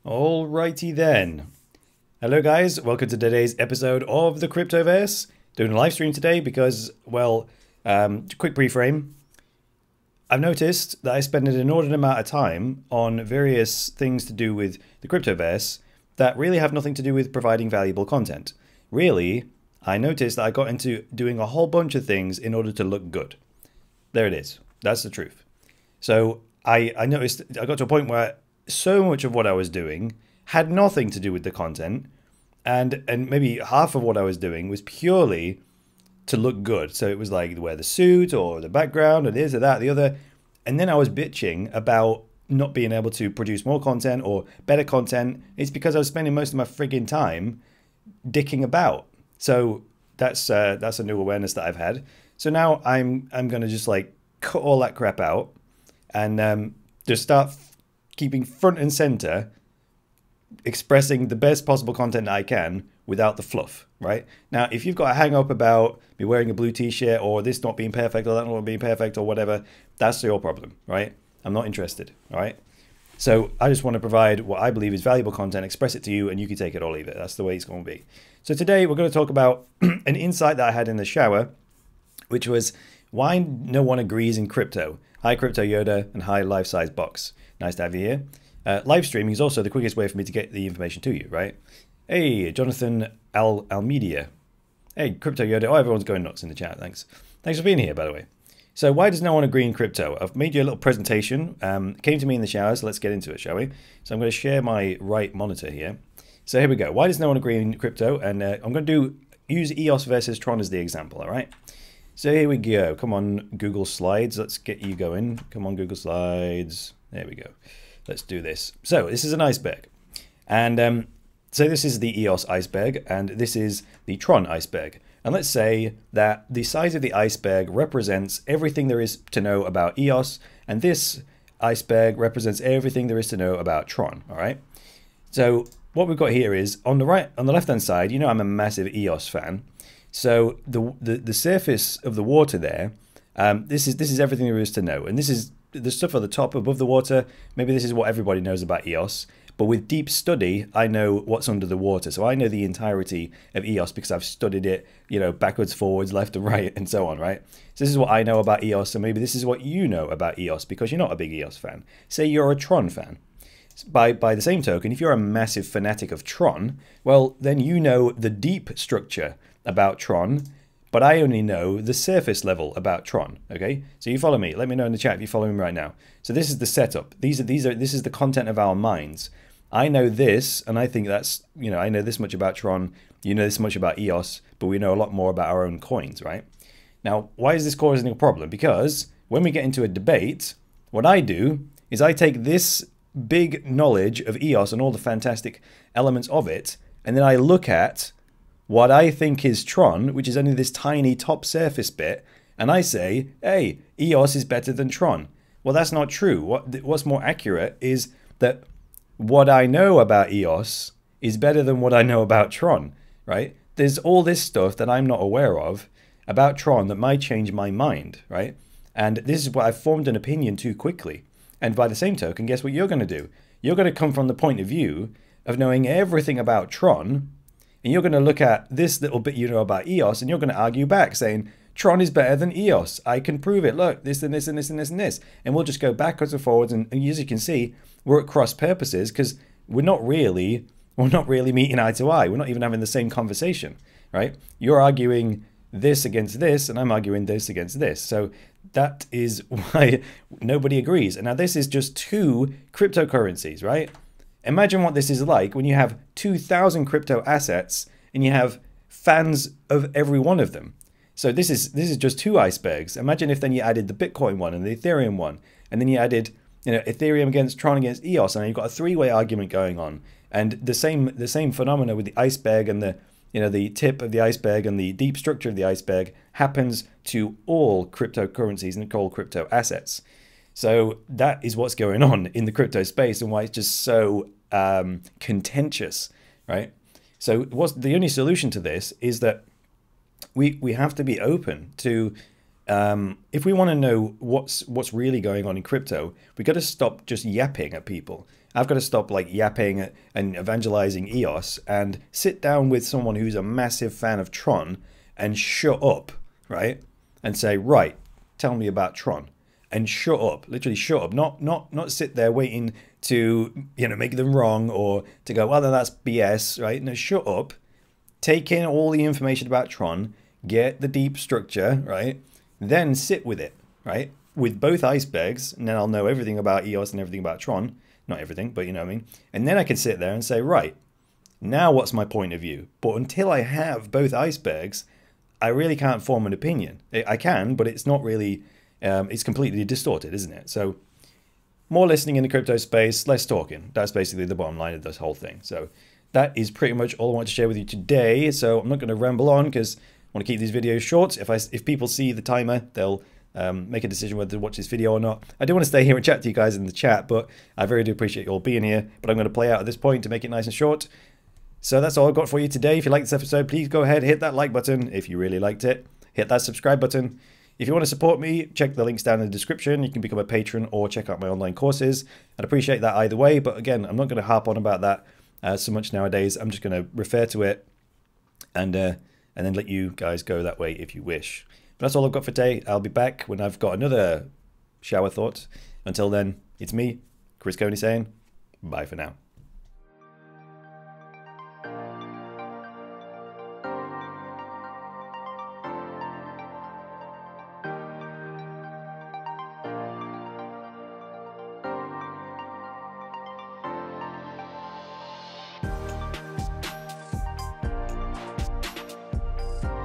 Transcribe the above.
Alrighty then. Hello guys, welcome to today's episode of the Cryptoverse. Doing a live stream today because, well, quick pre-frame. I've noticed that I spend an inordinate amount of time on various things to do with the Cryptoverse that really have nothing to do with providing valuable content. Really, I noticed that I got into doing a whole bunch of things in order to look good. There it is. That's the truth. So I noticed I got to a point where so much of what I was doing had nothing to do with the content, and maybe half of what I was doing was purely to look good. So it was like wear the suit or the background or this or that, the other. And then I was bitching about not being able to produce more content or better content. It's because I was spending most of my frigging time dicking about. So that's a new awareness that I've had. So now I'm going to just like cut all that crap out and just start keeping front and center expressing the best possible content that I can without the fluff, right? Now, if you've got a hang up about me wearing a blue t-shirt or this not being perfect or that not being perfect or whatever, that's your problem, right? I'm not interested, all right? So I just want to provide what I believe is valuable content, express it to you, and you can take it or leave it. That's the way it's going to be. So today we're going to talk about an insight that I had in the shower, which was why no one agrees in crypto. Hi, Crypto Yoda, and hi, Life Size Box. Nice to have you here. Live streaming is also the quickest way for me to get the information to you, right? Hey, Jonathan Almedia. Hey, Crypto Yoda. Oh, everyone's going nuts in the chat. Thanks. Thanks for being here, by the way. So why does no one agree in crypto? I've made you a little presentation. Came to me in the shower, so let's get into it, shall we? So I'm going to share my right monitor here. So here we go. Why does no one agree in crypto? And I'm going to use EOS versus TRON as the example, all right? So here we go. Come on, Google Slides. Let's get you going. Come on, Google Slides. There we go. Let's do this. So this is an iceberg. And so this is the EOS iceberg, and this is the TRON iceberg. And let's say that the size of the iceberg represents everything there is to know about EOS, and this iceberg represents everything there is to know about TRON, all right? So what we've got here is, on the left-hand side, you know I'm a massive EOS fan. So the surface of the water there, this is everything there is to know. And this is the stuff at the top above the water. Maybe this is what everybody knows about EOS. But with deep study, I know what's under the water. So I know the entirety of EOS because I've studied it, you know, backwards, forwards, left and right, and so on, right? So this is what I know about EOS, and maybe this is what you know about EOS because you're not a big EOS fan. Say you're a TRON fan. By the same token, if you're a massive fanatic of TRON, well, then you know the deep structure about TRON, but I only know the surface level about TRON, okay? So you follow me. Let me know in the chat if you follow me right now. So this is the setup. This is the content of our minds. I know this, and I think that's, you know, I know this much about TRON, you know this much about EOS, but we know a lot more about our own coins, right? Now, why is this causing a problem? Because when we get into a debate, what I do is I take this big knowledge of EOS and all the fantastic elements of it, and then I look at what I think is TRON, which is only this tiny top surface bit, and I say, hey, EOS is better than TRON. Well, that's not true. What's more accurate is that what I know about EOS is better than what I know about TRON, right? There's all this stuff that I'm not aware of about TRON that might change my mind, right? And this is what I've formed an opinion too quickly. And by the same token, guess what you're going to do? You're going to come from the point of view of knowing everything about TRON, and you're going to look at this little bit you know about EOS, and you're going to argue back saying, TRON is better than EOS. I can prove it. Look, this and this and this and this and this. And we'll just go backwards and forwards. And as you can see, we're at cross purposes because we're not really meeting eye to eye. We're not even having the same conversation, right? You're arguing this against this, and I'm arguing this against this. So that is why nobody agrees. And now this is just two cryptocurrencies, right? Imagine what this is like when you have 2,000 crypto assets and you have fans of every one of them. So this is just two icebergs. Imagine if then you added the Bitcoin one and the Ethereum one, and then you added, you know, Ethereum against TRON against EOS, and you've got a three-way argument going on. And the same phenomena with the iceberg and the, you know, the tip of the iceberg and the deep structure of the iceberg happens to all cryptocurrencies and all crypto assets. So that is what's going on in the crypto space and why it's just so contentious, right? So what's the only solution to this is that we have to be open to if we want to know what's really going on in crypto, we got to stop just yapping at people. I've got to stop like yapping and evangelizing EOS and sit down with someone who's a massive fan of Tron and shut up, right? And say, right, tell me about Tron. And shut up, literally shut up. Not sit there waiting to, make them wrong or to go, well, then that's BS, right? No, shut up. Take in all the information about Tron, get the deep structure, right? Then sit with it, right? With both icebergs, and then I'll know everything about EOS and everything about Tron. Not everything, but you know what I mean? And then I can sit there and say, right, now what's my point of view? But until I have both icebergs, I really can't form an opinion. I can, but it's not really, it's completely distorted, isn't it? So more listening in the crypto space, less talking. That's basically the bottom line of this whole thing. So that is pretty much all I want to share with you today. So I'm not going to ramble on because I want to keep these videos short. If people see the timer, they'll make a decision whether to watch this video or not. I do want to stay here and chat to you guys in the chat, but I very do appreciate you all being here. But I'm going to play out at this point to make it nice and short. So that's all I've got for you today. If you liked this episode, please go ahead, hit that like button if you really liked it. Hit that subscribe button. If you want to support me, check the links down in the description. You can become a patron or check out my online courses. I'd appreciate that either way. But again, I'm not going to harp on about that so much nowadays. I'm just going to refer to it and then let you guys go that way if you wish. But that's all I've got for today. I'll be back when I've got another shower thought. Until then, it's me, Chris Coney, saying bye for now.